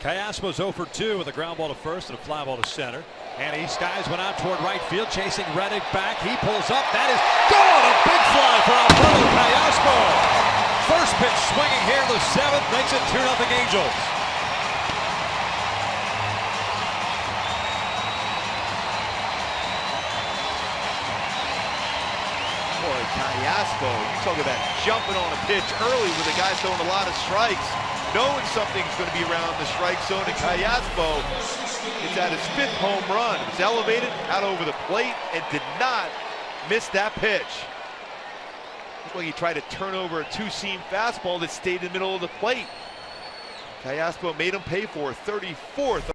Callaspo's 0 for 2 with a ground ball to first and a fly ball to center. And he skies one out toward right field, chasing Reddick back. He pulls up. That is gone. A big fly for Alberto Callaspo. First pitch swinging here in the 7th, makes it 2-0 Angels. Boy, Callaspo, you talk about jumping on a pitch early with a guy throwing a lot of strikes, knowing something's going to be around the strike zone, and Callaspo is at his 5th home run. It was elevated out over the plate and did not miss that pitch. Looked like he tried to turn over a 2-seam fastball that stayed in the middle of the plate. Callaspo made him pay for 34th.